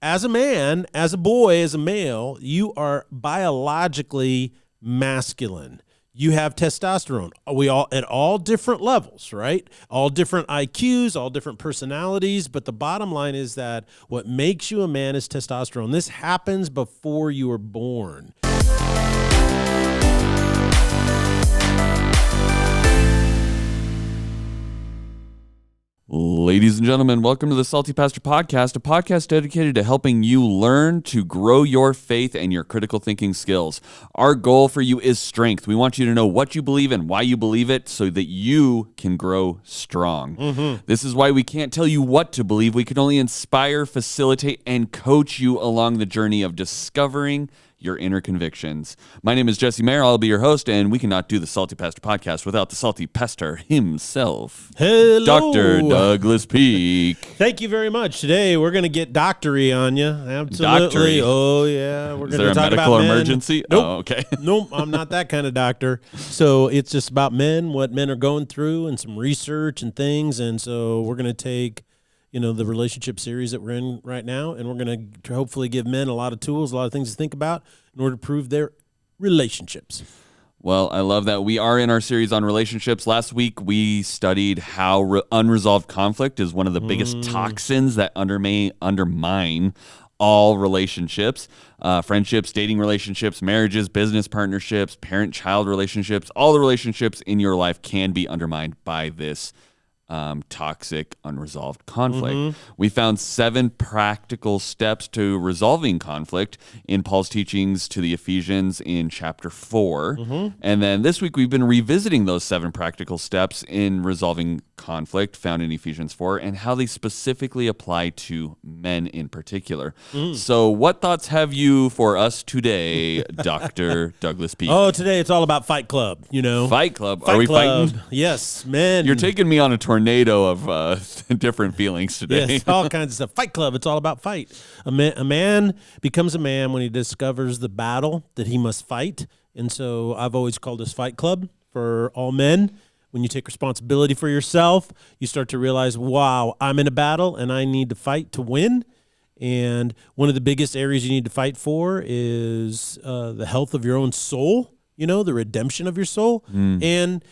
as a man, as a boy, as a male, you are biologically masculine. You have testosterone. We all at all different levels, right? All different IQs, all different personalities. But the bottom line is that what makes you a man is testosterone. This happens before you are born. Ladies and gentlemen, welcome to the Salty Pastor Podcast, a podcast dedicated to helping you learn to grow your faith and your critical thinking skills. Our goal for you is strength. We want you to know what you believe and why you believe it so that you can grow strong. This is why we can't tell you what to believe. We can only inspire, facilitate, and coach you along the journey of discovering your inner convictions. My name is Jesse Mayer. I'll be your host, and we cannot do the Salty Pastor Podcast without the Salty Pastor himself. Hello. Dr. Douglas Peake. Thank you very much. Today, we're going to get doctory on you. Absolutely. Doctory? Oh, yeah. We're Is going there to a talk medical about men. emergency? Nope. Oh, okay. Nope, I'm not that kind of doctor. So it's just about men, what men are going through, and some research and things. And so we're going to take the relationship series that we're in right now, and we're going to hopefully give men a lot of tools, a lot of things to think about in order to prove their relationships. Well, I love that. We are in our series on relationships. Last week, we studied how unresolved conflict is one of the biggest toxins that undermine all relationships, friendships, dating relationships, marriages, business partnerships, parent-child relationships. All the relationships in your life can be undermined by this toxic, unresolved conflict. We found 7 practical steps to resolving conflict in Paul's teachings to the Ephesians in chapter 4. And then this week we've been revisiting those 7 practical steps in resolving conflict found in Ephesians 4 and how they specifically apply to men in particular. So what thoughts have you for us today, Dr. Douglas Peake? Oh, today it's all about Fight Club, Fight Club? Fight Are we Club. fighting? Yes, men. You're taking me on a tornado of different feelings today. Yes, all kinds of stuff. Fight Club, it's all about fight. A man becomes a man when he discovers the battle that he must fight. And so I've always called this Fight Club for all men. When you take responsibility for yourself, you start to realize, wow, I'm in a battle and I need to fight to win. And one of the biggest areas you need to fight for is the health of your own soul, the redemption of your soul. And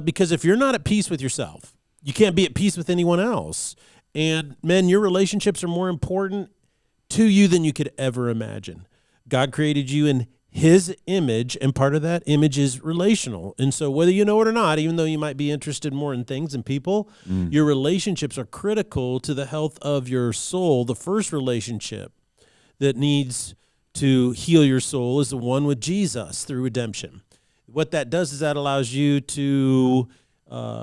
because if you're not at peace with yourself, you can't be at peace with anyone else. And men, your relationships are more important to you than you could ever imagine. God created you in His image, and part of that image is relational. And so whether you know it or not, even though you might be interested more in things and people, your relationships are critical to the health of your soul. The first relationship that needs to heal your soul is the one with Jesus through redemption. What that does is that allows you to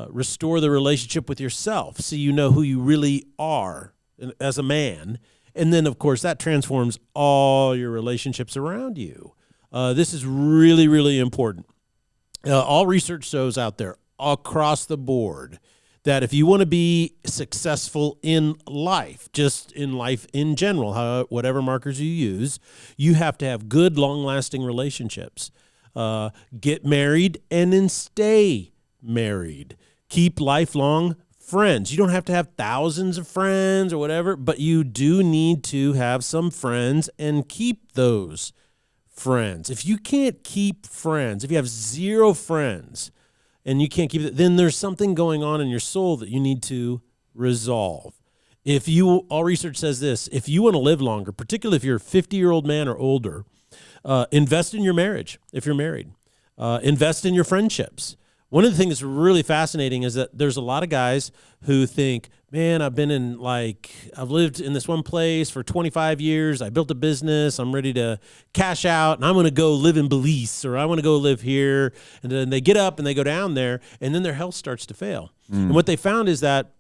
restore the relationship with yourself so you know who you really are as a man. And then, of course, that transforms all your relationships around you. This is really, really important. All research shows out there across the board that if you want to be successful in life, just in life in general, whatever markers you use, you have to have good, long-lasting relationships. Get married and then stay married. Keep lifelong friends. You don't have to have thousands of friends or whatever, but you do need to have some friends and keep those friends. If you can't keep friends, if you have 0 friends and you can't keep it, then there's something going on in your soul that you need to resolve. All research says this, if you want to live longer, particularly if you're a 50-year-old man or older, invest in your marriage if you're married. Invest in your friendships. One of the things that's really fascinating is that there's a lot of guys who think, man, I've lived in this one place for 25 years. I built a business. I'm ready to cash out, and I'm going to go live in Belize, or I want to go live here. And then they get up and they go down there, and then their health starts to fail. And what they found is that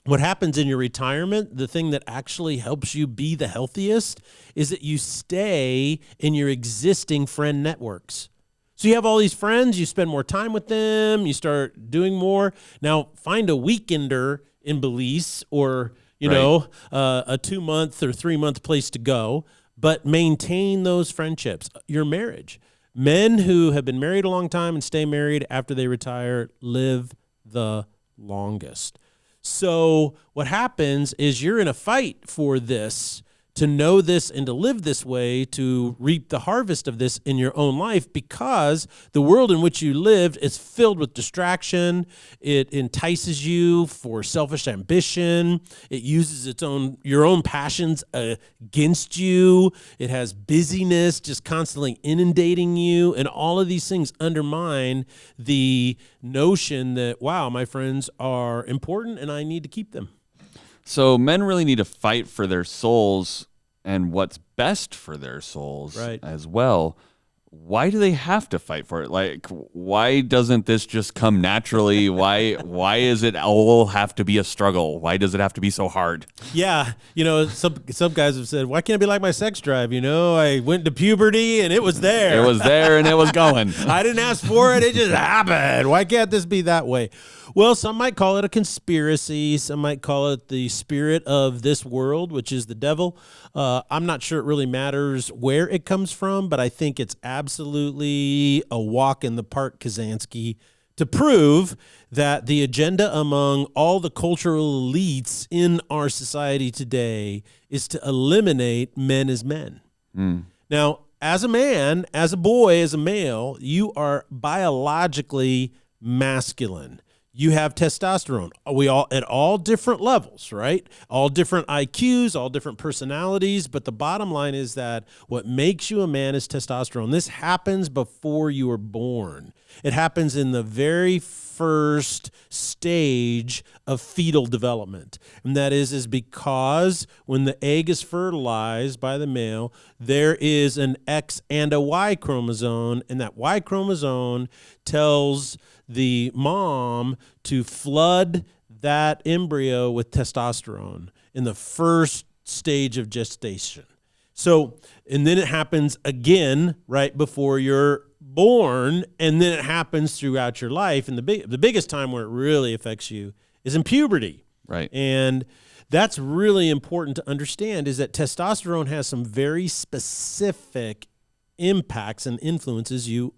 what happens in your retirement, the thing that actually helps you be the healthiest, is that you stay in your existing friend networks. So you have all these friends, you spend more time with them, you start doing more. Now, find a weekender in Belize or, a 2-month or 3-month place to go, but maintain those friendships. Your marriage. Men who have been married a long time and stay married after they retire live the longest. So what happens is you're in a fight for this to know this and to live this way, to reap the harvest of this in your own life, because the world in which you lived is filled with distraction. It entices you for selfish ambition. It uses your own passions against you. It has busyness just constantly inundating you, and all of these things undermine the notion that, wow, my friends are important and I need to keep them. So men really need to fight for their souls and what's best for their souls as well. Why do they have to fight for it? Like, why doesn't this just come naturally? Why is it all have to be a struggle? Why does it have to be so hard? Yeah, some guys have said, why can't it be like my sex drive? I went to puberty and it was there. It was there and it was going. I didn't ask for it. It just happened. Why can't this be that way? Well, some might call it a conspiracy. Some might call it the spirit of this world, which is the devil. I'm not sure it really matters where it comes from, but I think it's absolutely a walk in the park, Kazansky, to prove that the agenda among all the cultural elites in our society today is to eliminate men as men. Now, as a man, as a boy, as a male, you are biologically masculine. You have testosterone. We all at all different levels, right? All different IQs, all different personalities. But the bottom line is that what makes you a man is testosterone. This happens before you are born. It happens in the very first stage of fetal development. And that is because when the egg is fertilized by the male, there is an X and a Y chromosome, and that Y chromosome tells the mom to flood that embryo with testosterone in the first stage of gestation. So, and then it happens again right before you're born, and then it happens throughout your life. And the biggest time where it really affects you is in puberty. Right. And that's really important to understand, is that testosterone has some very specific impacts and influences you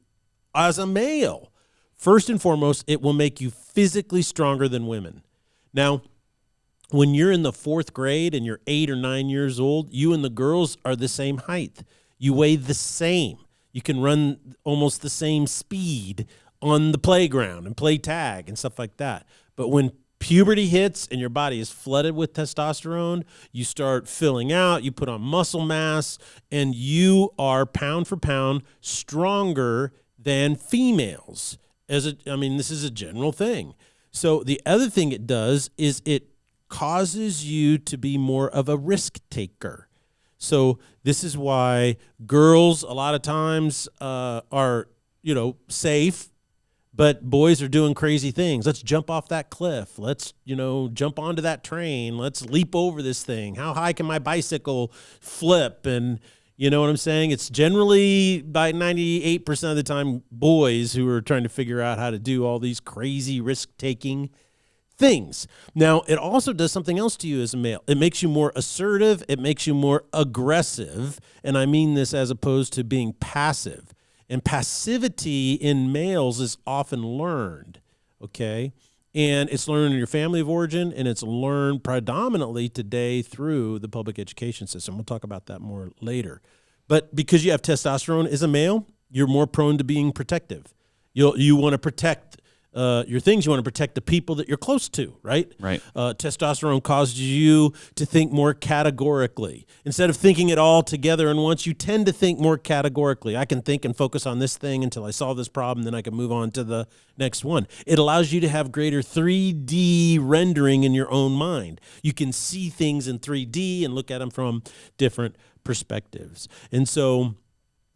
as a male. First and foremost, it will make you physically stronger than women. Now, when you're in the 4th grade and you're 8 or 9 years old, you and the girls are the same height. You weigh the same. You can run almost the same speed on the playground and play tag and stuff like that. But when puberty hits and your body is flooded with testosterone, you start filling out, you put on muscle mass, and you are pound for pound stronger than females. This is a general thing. So the other thing it does is it causes you to be more of a risk taker. So this is why girls a lot of times are, safe, but boys are doing crazy things. Let's jump off that cliff. Let's, jump onto that train. Let's leap over this thing. How high can my bicycle flip? And you know what I'm saying? It's generally by 98% of the time boys who are trying to figure out how to do all these crazy risk-taking things. Now, it also does something else to you as a male. It makes you more assertive. It makes you more aggressive. And I mean this as opposed to being passive. And passivity in males is often learned, okay? And it's learned in your family of origin, and it's learned predominantly today through the public education system. We'll talk about that more later. But because you have testosterone as a male, you're more prone to being protective. You want to protect your things. You want to protect the people that you're close to, right? Right. Testosterone causes you to think more categorically. Instead of thinking it all together and once, you tend to think more categorically. I can think and focus on this thing until I solve this problem, then I can move on to the next one. It allows you to have greater 3D rendering in your own mind. You can see things in 3D and look at them from different perspectives. And so,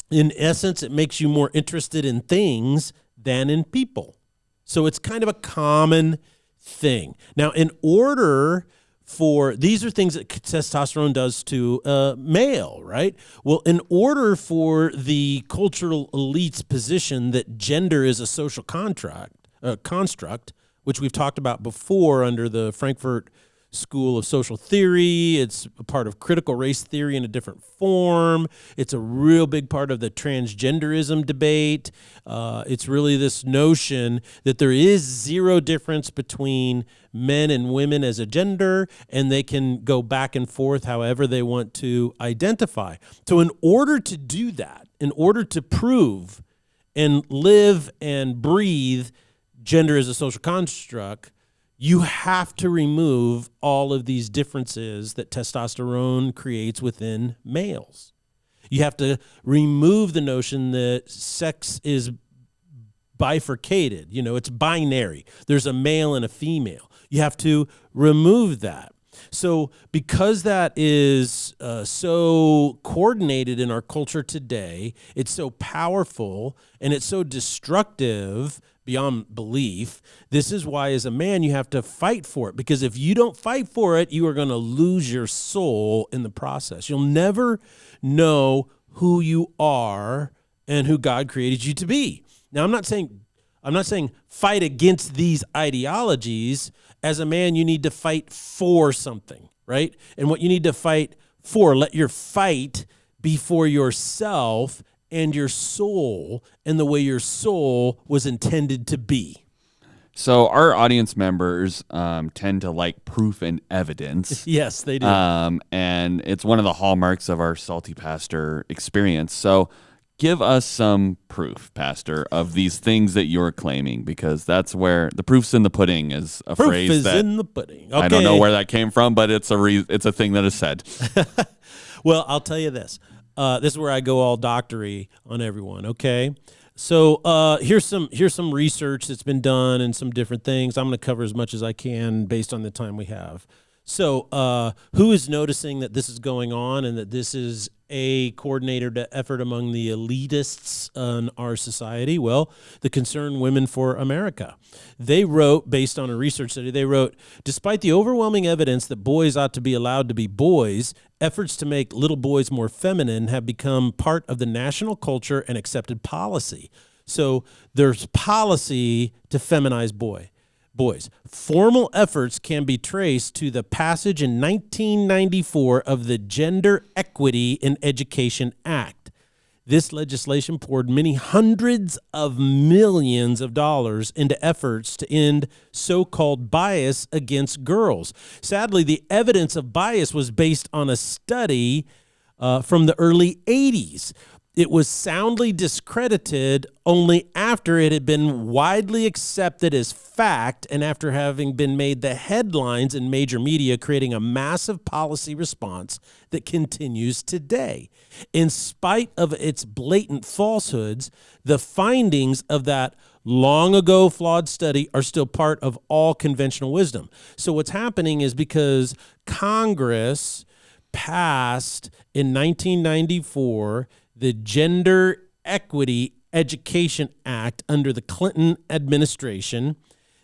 in essence, it makes you more interested in things than in people. So it's kind of a common thing. Now, in order for, these are things that testosterone does to a male, right? Well, in order for the cultural elite's position that gender is a social construct, which we've talked about before under the Frankfurt school of social theory. It's a part of critical race theory in a different form. It's a real big part of the transgenderism debate. It's really this notion that there is zero difference between men and women as a gender, and they can go back and forth however they want to identify. So in order to do that, in order to prove and live and breathe gender as a social construct, you have to remove all of these differences that testosterone creates within males. You have to remove the notion that sex is bifurcated. You know, it's binary. There's a male and a female. You have to remove that. So because that is so coordinated in our culture today, it's so powerful and it's so destructive beyond belief. This is why as a man you have to fight for it, because if you don't fight for it, you are going to lose your soul in the process. You'll never know who you are and who God created you to be. Now, I'm not saying fight against these ideologies. As a man, you need to fight for something, right? And what you need to fight for, let your fight be for yourself and your soul and the way your soul was intended to be. So our audience members tend to like proof and evidence. Yes, they do. And it's one of the hallmarks of our Salty Pastor experience. So give us some proof, Pastor, of these things that you're claiming, because that's where the proof's in the pudding is a Proof phrase is that in the pudding. Okay. I don't know where that came from, but it's a thing that is said. Well, I'll tell you this. This is where I go all doctory on everyone, okay? So here's some research that's been done and some different things. I'm going to cover as much as I can based on the time we have. So who is noticing that this is going on and that this is a coordinated effort among the elitists in our society? Well, the Concerned Women for America. They wrote, based on a research study, they wrote, despite the overwhelming evidence that boys ought to be allowed to be boys, efforts to make little boys more feminine have become part of the national culture and accepted policy. So there's policy to feminize boys. Formal efforts can be traced to the passage in 1994 of the Gender Equity in Education Act. This legislation poured many hundreds of millions of dollars into efforts to end so-called bias against girls. Sadly, the evidence of bias was based on a study from the early 80s. It was soundly discredited only after it had been widely accepted as fact and after having been made the headlines in major media, creating a massive policy response that continues today. In spite of its blatant falsehoods, the findings of that long ago flawed study are still part of all conventional wisdom. So what's happening is because Congress passed in 1994 the Gender Equity Education Act under the Clinton administration.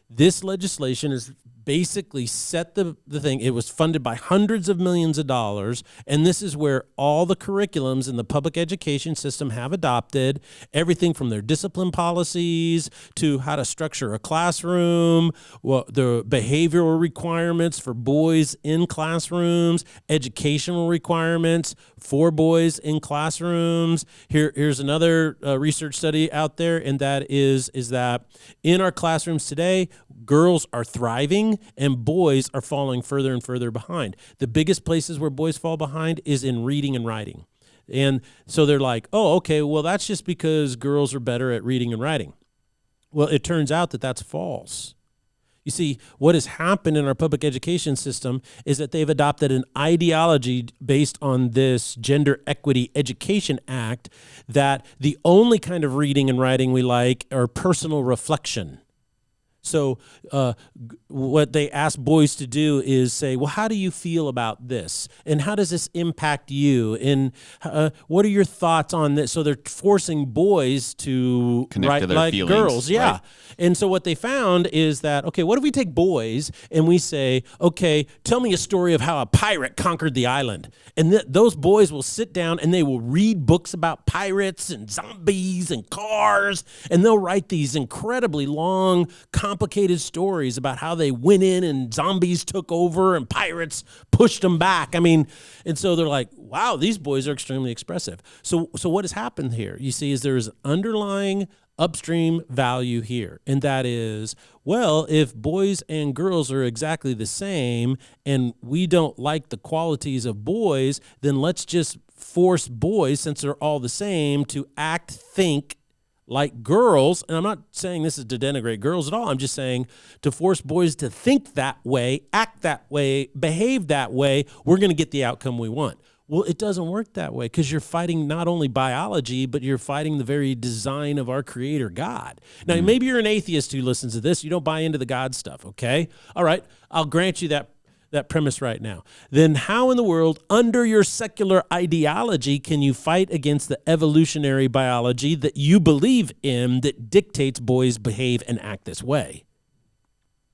This legislation is basically set the thing. It was funded by hundreds of millions of dollars, and this is where all the curriculums in the public education system have adopted, everything from their discipline policies to how to structure a classroom, the behavioral requirements for boys in classrooms, educational requirements for boys in classrooms. Here's another research study out there, and that is that in our classrooms today, girls are thriving and boys are falling further and further behind. The biggest places where boys fall behind is in reading and writing. And so they're like, oh, okay, well, that's just because girls are better at reading and writing. Well, it turns out that that's false. You see, what has happened in our public education system is that they've adopted an ideology based on this Gender Equity Education Act that the only kind of reading and writing we like are personal reflection. So what they ask boys to do is say, well, how do you feel about this? And how does this impact you? And what are your thoughts on this? So they're forcing boys to connect write to their like feelings, girls. Yeah. right? And so what they found is that, okay, what if we take boys and we say, okay, tell me a story of how a pirate conquered the island. And those boys will sit down and they will read books about pirates and zombies and cars. And they'll write these incredibly long, complicated stories about how they went in and zombies took over and pirates pushed them back. I mean, and so they're like, wow, these boys are extremely expressive. So what has happened here, you see, is there's underlying upstream value here. And that is, well, if boys and girls are exactly the same and we don't like the qualities of boys, then let's just force boys, since they're all the same, to act, think like girls. And I'm not saying this is to denigrate girls at all. I'm just saying to force boys to think that way, act that way, behave that way, we're going to get the outcome we want. Well, it doesn't work that way, because you're fighting not only biology, but you're fighting the very design of our Creator God. Now, maybe you're an atheist who listens to this. You don't buy into the God stuff, okay? All right, I'll grant you that premise right now. Then how in the world, under your secular ideology, can you fight against the evolutionary biology that you believe in that dictates boys behave and act this way?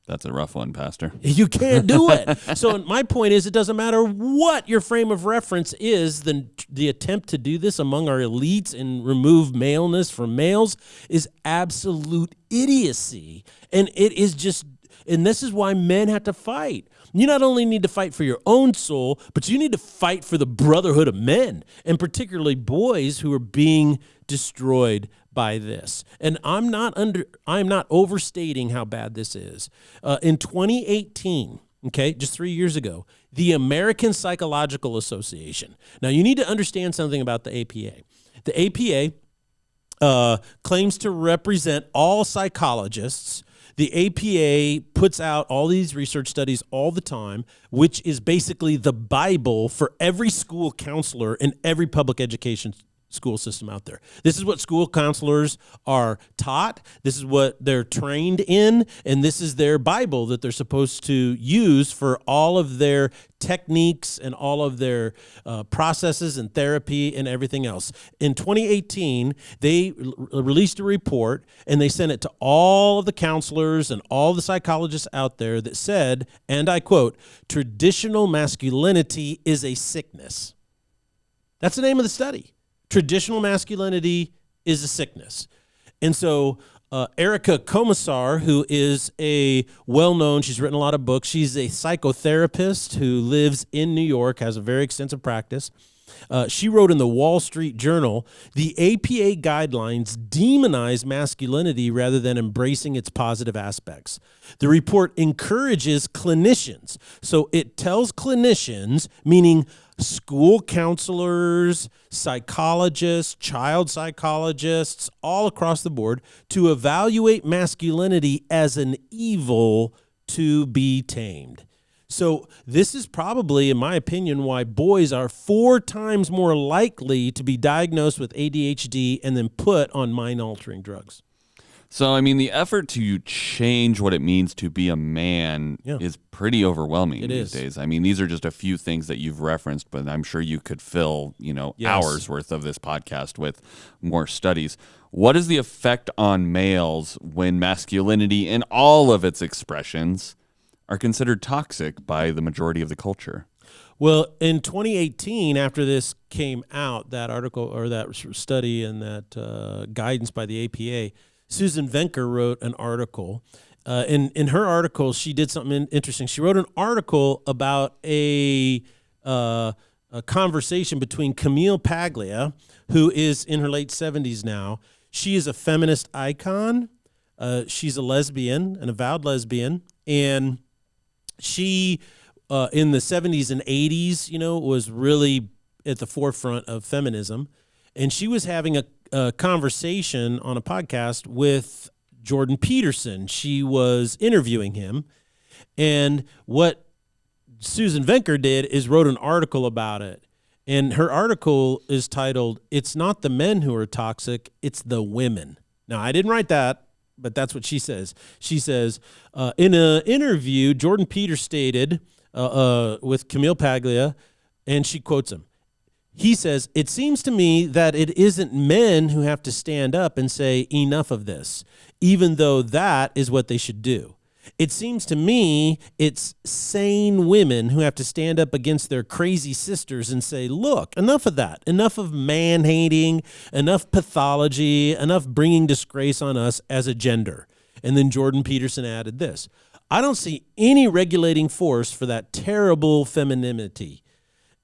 That's a rough one, Pastor. You can't do it. So my point is, it doesn't matter what your frame of reference is, the attempt to do this among our elites and remove maleness from males is absolute idiocy. And it is just, and this is why men have to fight. You not only need to fight for your own soul, but you need to fight for the brotherhood of men, and particularly boys who are being destroyed by this. And I'm not overstating how bad this is. In 2018, okay, just 3 years ago, the American Psychological Association. Now, you need to understand something about the APA. The APA claims to represent all psychologists. The APA puts out all these research studies all the time, which is basically the Bible for every school counselor in every public education school system out there. This is what school counselors are taught. This is what they're trained in, and this is their Bible that they're supposed to use for all of their techniques and all of their processes and therapy and everything else. In 2018, they released a report, and they sent it to all of the counselors and all the psychologists out there that said, and I quote, "Traditional masculinity is a sickness." That's the name of the study. Traditional masculinity is a sickness. And so Erica Komisar, who is a well-known, she's written a lot of books. She's a psychotherapist who lives in New York, has a very extensive practice. She wrote in the Wall Street Journal, the APA guidelines demonize masculinity rather than embracing its positive aspects. The report encourages clinicians. So it tells clinicians, meaning school counselors, psychologists, child psychologists, all across the board, to evaluate masculinity as an evil to be tamed. So this is probably, in my opinion, why boys are 4 times more likely to be diagnosed with ADHD and then put on mind-altering drugs. So, I mean, the effort to change what it means to be a man is pretty overwhelming these days. I mean, these are just a few things that you've referenced, but I'm sure you could fill, hours worth of this podcast with more studies. What is the effect on males when masculinity in all of its expressions are considered toxic by the majority of the culture? Well, in 2018, after this came out, that article or that study and that guidance by the APA, Susan Venker wrote an article. In her article, she did something interesting. She wrote an article about a conversation between Camille Paglia, who is in her late 70s now. She is a feminist icon. She's a lesbian, an avowed lesbian, and she, in the 70s and 80s, was really at the forefront of feminism. And she was having a conversation on a podcast with Jordan Peterson. She was interviewing him. And what Susan Venker did is wrote an article about it. And her article is titled, "It's Not the Men Who Are Toxic, It's the Women." Now, I didn't write that, but that's what she says. She says, in an interview, Jordan Peters stated with Camille Paglia, and she quotes him. He says, "It seems to me that it isn't men who have to stand up and say enough of this, even though that is what they should do. It seems to me it's sane women who have to stand up against their crazy sisters and say, look, enough of that, enough of man-hating, enough pathology, enough bringing disgrace on us as a gender. And then Jordan Peterson added this: I don't see any regulating force for that terrible femininity.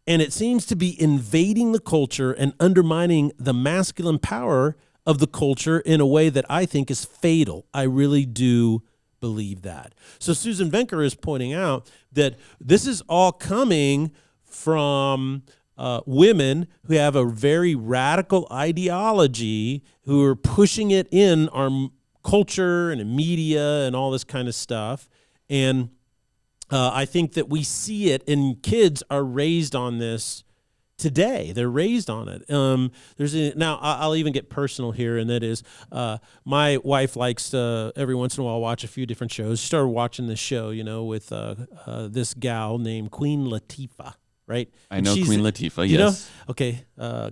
And it seems to be invading the culture and undermining the masculine power of the culture in a way that I think is fatal. I really do believe that. So Susan Venker is pointing out that this is all coming from women who have a very radical ideology, who are pushing it in our culture and in media and all this kind of stuff. And I think that we see it, and kids are raised on this today. They're raised on it. Now I'll even get personal here, and that is my wife likes to every once in a while watch a few different shows. She started watching this show, with this gal named Queen Latifah. Right? I know Queen Latifah, yes. You know? Okay,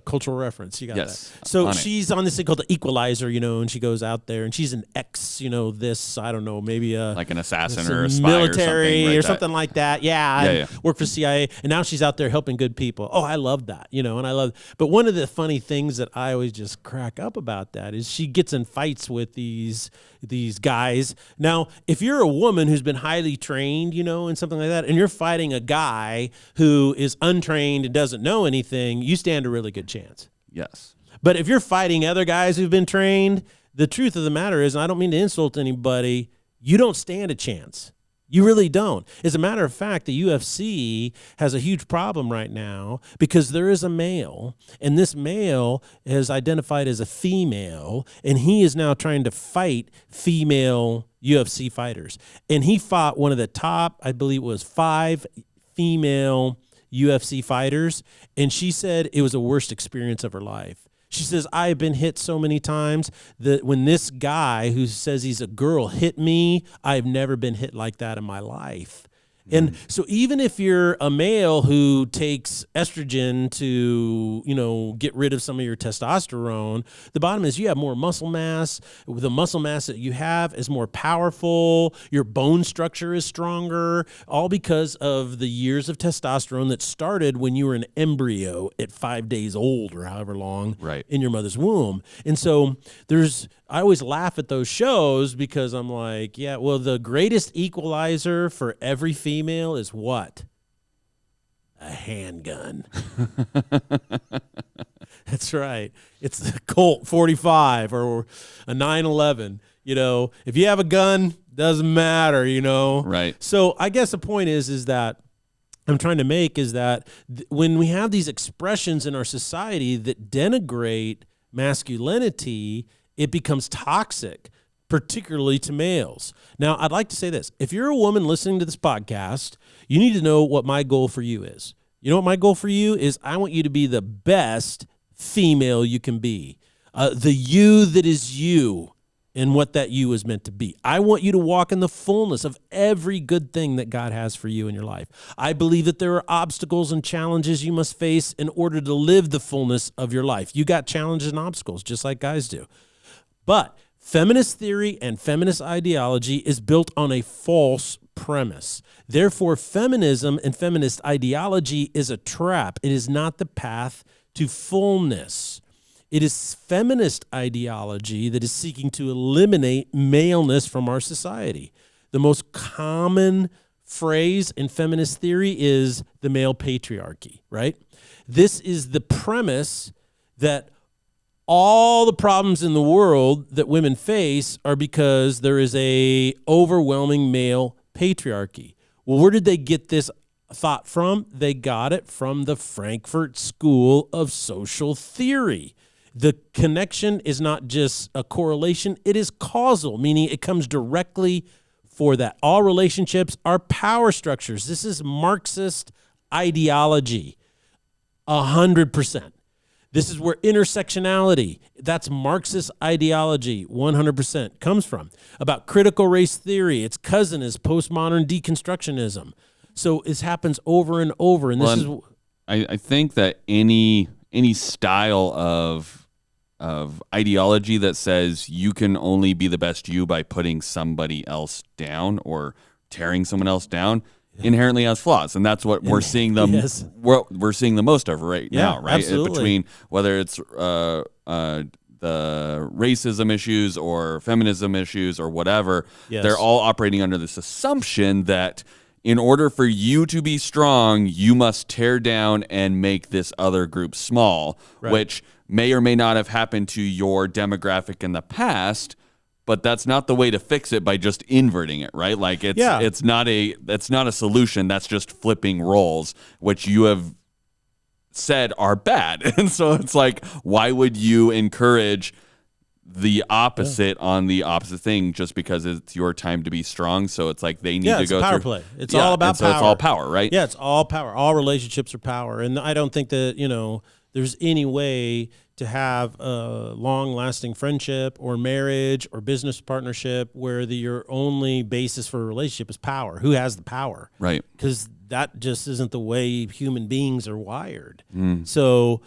cultural reference. You got that. So she's on this thing called The Equalizer, and she goes out there, and she's an ex, this, I don't know, maybe like an assassin or a spy military or something like that. Yeah. Worked for CIA, and now she's out there helping good people. Oh, I love that, but one of the funny things that I always just crack up about that is she gets in fights with these guys. Now, if you're a woman who's been highly trained, and something like that, and you're fighting a guy who is untrained and doesn't know anything, you stand a really good chance. Yes. But if you're fighting other guys who've been trained, the truth of the matter is, and I don't mean to insult anybody, you don't stand a chance. You really don't. As a matter of fact, the UFC has a huge problem right now because there is a male, and this male is identified as a female, and he is now trying to fight female UFC fighters. And he fought one of the top, I believe it was 5 female UFC fighters, and she said it was the worst experience of her life. She says, I have been hit so many times that when this guy who says he's a girl hit me, I've never been hit like that in my life. And so even if you're a male who takes estrogen to, get rid of some of your testosterone, the bottom is you have more muscle mass. The muscle mass that you have is more powerful. Your bone structure is stronger, all because of the years of testosterone that started when you were an embryo at 5 days old or however long in your mother's womb. And so I always laugh at those shows because I'm like, yeah, well, the greatest equalizer for every female is what? A handgun. That's right. It's the Colt 45 or a 911. If you have a gun, doesn't matter, Right. So I guess the point is that I'm trying to make is that when we have these expressions in our society that denigrate masculinity, it becomes toxic, particularly to males. Now, I'd like to say this. If you're a woman listening to this podcast, you need to know what my goal for you is. You know what my goal for you is? I want you to be the best female you can be. The you that is you and what that you is meant to be. I want you to walk in the fullness of every good thing that God has for you in your life. I believe that there are obstacles and challenges you must face in order to live the fullness of your life. You got challenges and obstacles just like guys do. But feminist theory and feminist ideology is built on a false premise. Therefore, feminism and feminist ideology is a trap. It is not the path to fullness. It is feminist ideology that is seeking to eliminate maleness from our society. The most common phrase in feminist theory is the male patriarchy, right? This is the premise that all the problems in the world that women face are because there is a overwhelming male patriarchy. Well, where did they get this thought from? They got it from the Frankfurt School of Social Theory. The connection is not just a correlation, it is causal, meaning it comes directly for that. All relationships are power structures. This is Marxist ideology, 100%. This is where intersectionality, that's Marxist ideology, 100% comes from. About critical race theory, its cousin is postmodern deconstructionism. So this happens over and over. And this is. I think that any style of ideology that says you can only be the best you by putting somebody else down or tearing someone else down inherently has flaws, and that's what we're seeing we're seeing the most of now, right? Absolutely. Between whether it's the racism issues or feminism issues or whatever, Yes. they're all operating under this assumption that in order for you to be strong, you must tear down and make this other group small, Right. which may or may not have happened to your demographic in the past, but that's not the way to fix it by just inverting it, right? Like it's not a solution. That's just flipping roles, which you have said are bad. And so it's like, why would you encourage the opposite on the opposite thing just because it's your time to be strong? So it's like they need to it's go a power through play. It's all about and so power. it's all power, right? Yeah, it's all power. All relationships are power. And I don't think that, there's any way to have a long-lasting friendship or marriage or business partnership where your only basis for a relationship is power. Who has the power? Right. Because that just isn't the way human beings are wired. So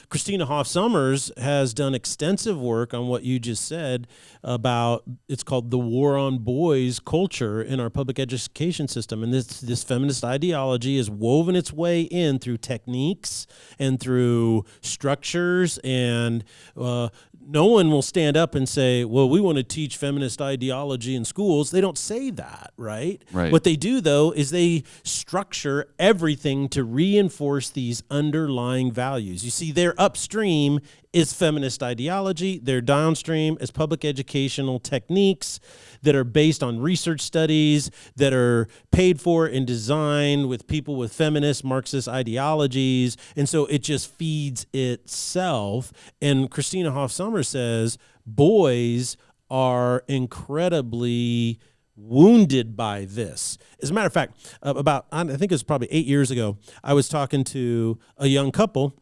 Christina Hoff Sommers has done extensive work on what you just said about, it's called the war on boys culture in our public education system. And this feminist ideology is woven its way in through techniques and through structures, and no one will stand up and say, well, we want to teach feminist ideology in schools. They don't say that, right? What they do, though, is they structure everything to reinforce these underlying values. You see, their upstream is feminist ideology. Their downstream is public educational techniques that are based on research studies that are paid for and designed with people with feminist Marxist ideologies. And so it just feeds itself. And Christina Hoff Sommers says boys are incredibly wounded by this. As a matter of fact, I think it was probably 8 years ago, I was talking to a young couple,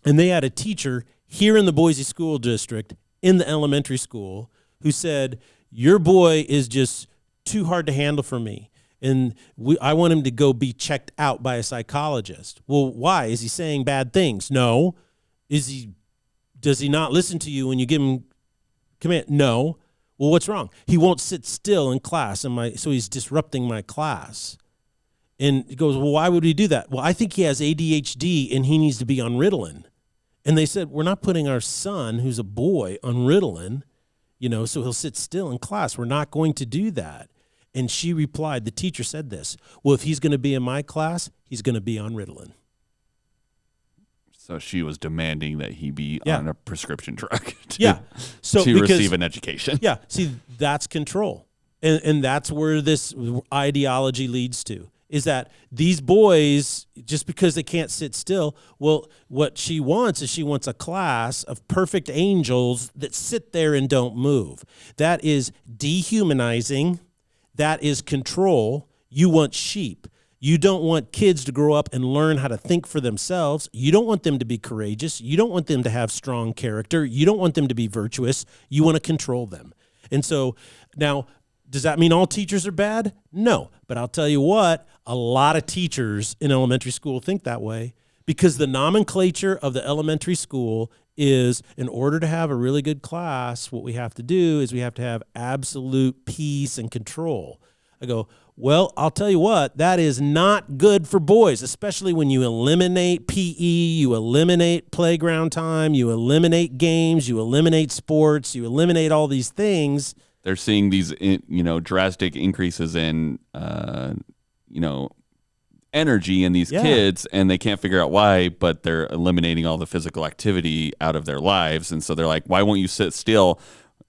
and they had a teacher here in the Boise School District in the elementary school who said, your boy is just too hard to handle for me, and I want him to go be checked out by a psychologist. Well, why? Is he saying bad things? No. Does he not listen to you when you give him command? No. Well, what's wrong? He won't sit still in class, so he's disrupting my class. And he goes, well, why would he do that? Well, I think he has ADHD and he needs to be on Ritalin. And they said, we're not putting our son, who's a boy, on Ritalin, so he'll sit still in class. We're not going to do that. And she replied, the teacher said this, well, if he's going to be in my class, he's going to be on Ritalin. So she was demanding that he be on a prescription drug to receive an education. Yeah, see, that's control. And that's where this ideology leads to, is that these boys, just because they can't sit still, well, what she wants is a class of perfect angels that sit there and don't move. That is dehumanizing. That is control. You want sheep. You don't want kids to grow up and learn how to think for themselves. You don't want them to be courageous. You don't want them to have strong character. You don't want them to be virtuous. You want to control them. And so now, does that mean all teachers are bad? No. But I'll tell you what, a lot of teachers in elementary school think that way, because the nomenclature of the elementary school is, in order to have a really good class, what we have to do is we have to have absolute peace and control. I go, well, I'll tell you what, that is not good for boys, especially when you eliminate PE, you eliminate playground time, you eliminate games, you eliminate sports, you eliminate all these things. They're seeing these, drastic increases in, energy in these kids, and they can't figure out why, but they're eliminating all the physical activity out of their lives. And so they're like, why won't you sit still?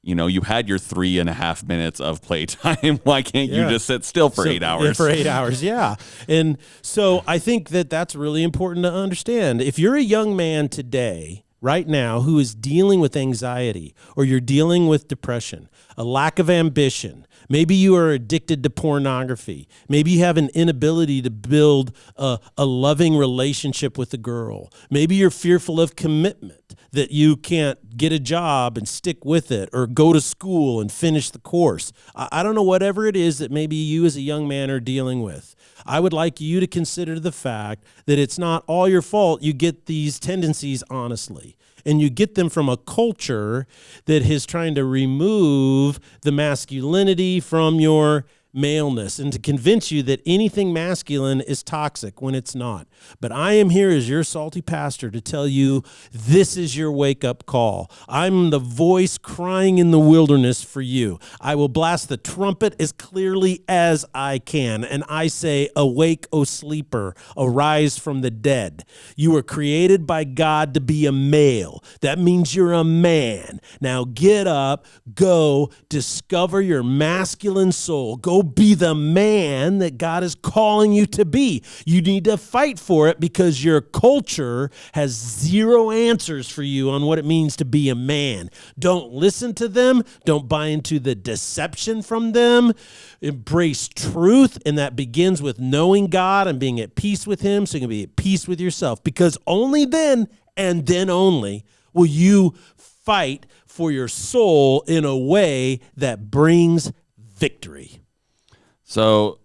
You had your 3.5 minutes of playtime. Why can't you just sit still for 8 hours? For 8 hours, yeah. And so I think that that's really important to understand. If you're a young man today, right now, who is dealing with anxiety, or you're dealing with depression, a lack of ambition, maybe you are addicted to pornography, maybe you have an inability to build a loving relationship with a girl, maybe you're fearful of commitment, that you can't get a job and stick with it, or go to school and finish the course. I don't know, whatever it is that maybe you as a young man are dealing with. I would like you to consider the fact that it's not all your fault you get these tendencies honestly. And you get them from a culture that is trying to remove the masculinity from your maleness and to convince you that anything masculine is toxic when it's not. But I am here as your salty pastor to tell you this is your wake-up call. I'm the voice crying in the wilderness for you. I will blast the trumpet as clearly as I can, and I say, awake, O sleeper, arise from the dead. You were created by God to be a male. That means you're a man. Now get up, go, discover your masculine soul. Go be the man that God is calling you to be. You need to fight for it because your culture has zero answers for you on what it means to be a man. Don't listen to them. Don't buy into the deception from them. Embrace truth, and that begins with knowing God and being at peace with him so you can be at peace with yourself, because only then and then only will you fight for your soul in a way that brings victory. So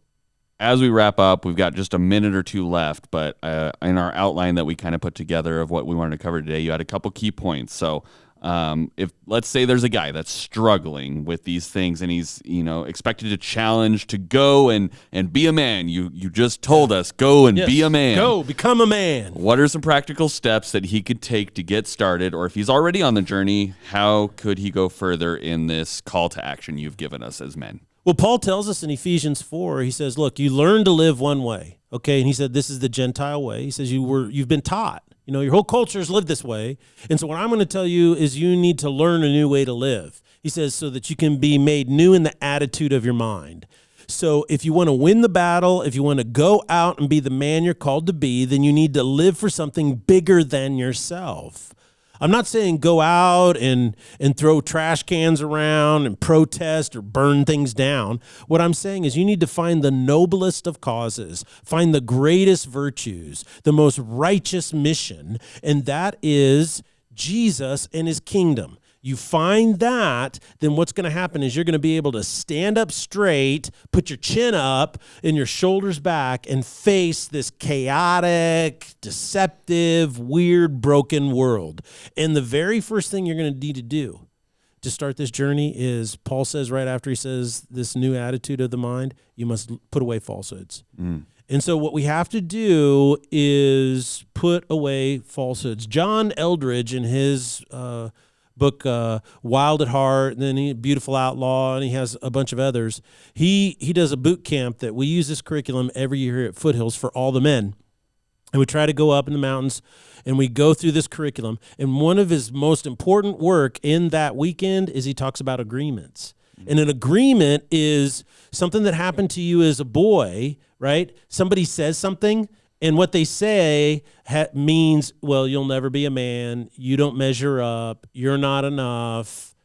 as we wrap up, we've got just a minute or two left, but in our outline that we kind of put together of what we wanted to cover today, you had a couple key points. So if let's say there's a guy that's struggling with these things and he's, expected to challenge to go and be a man. You just told us, go and be a man. Go, become a man. What are some practical steps that he could take to get started? Or if he's already on the journey, how could he go further in this call to action you've given us as men? Well, Paul tells us in Ephesians 4, he says, look, you learn to live one way, okay? And he said, this is the Gentile way. He says, you've been taught. Your whole culture has lived this way. And so what I'm going to tell you is you need to learn a new way to live. He says, so that you can be made new in the attitude of your mind. So if you want to win the battle, if you want to go out and be the man you're called to be, then you need to live for something bigger than yourself. I'm not saying go out and throw trash cans around and protest or burn things down. What I'm saying is you need to find the noblest of causes, find the greatest virtues, the most righteous mission, and that is Jesus and his kingdom. You find that, then what's going to happen is you're going to be able to stand up straight, put your chin up and your shoulders back, and face this chaotic, deceptive, weird, broken world. And the very first thing you're going to need to do to start this journey is, Paul says right after he says this new attitude of the mind, you must put away falsehoods. And so what we have to do is put away falsehoods. John Eldridge in his book Wild at Heart, and then Beautiful Outlaw, and he has a bunch of others. He does a boot camp that we use this curriculum every year here at Foothills for all the men. And we try to go up in the mountains and we go through this curriculum. And one of his most important work in that weekend is he talks about agreements. And an agreement is something that happened to you as a boy, right? Somebody says something, and what they say means, well, you'll never be a man. You don't measure up. You're not enough.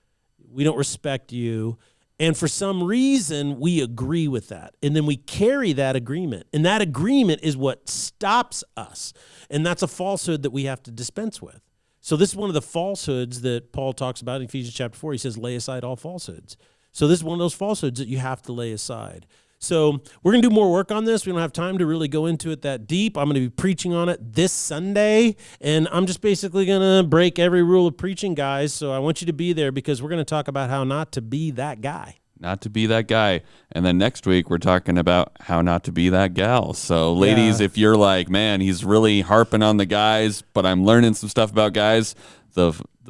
We don't respect you. And for some reason, we agree with that. And then we carry that agreement. And that agreement is what stops us. And that's a falsehood that we have to dispense with. So this is one of the falsehoods that Paul talks about in Ephesians chapter 4. He says, lay aside all falsehoods. So this is one of those falsehoods that you have to lay aside. So we're going to do more work on this. We don't have time to really go into it that deep. I'm going to be preaching on it this Sunday, and I'm just basically going to break every rule of preaching, guys. So I want you to be there because we're going to talk about how not to be that guy. Not to be that guy. And then next week, we're talking about how not to be that gal. So ladies, if you're like, man, he's really harping on the guys, but I'm learning some stuff about guys,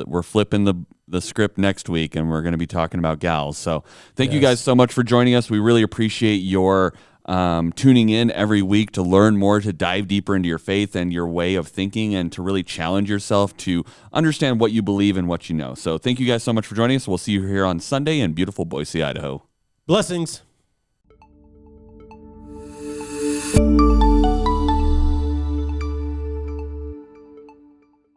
we're flipping the script next week, and we're going to be talking about gals. So thank you guys so much for joining us. We really appreciate your tuning in every week to learn more, to dive deeper into your faith and your way of thinking, and to really challenge yourself to understand what you believe and what you know. So thank you guys so much for joining us. We'll see you here on Sunday in beautiful Boise, Idaho. Blessings.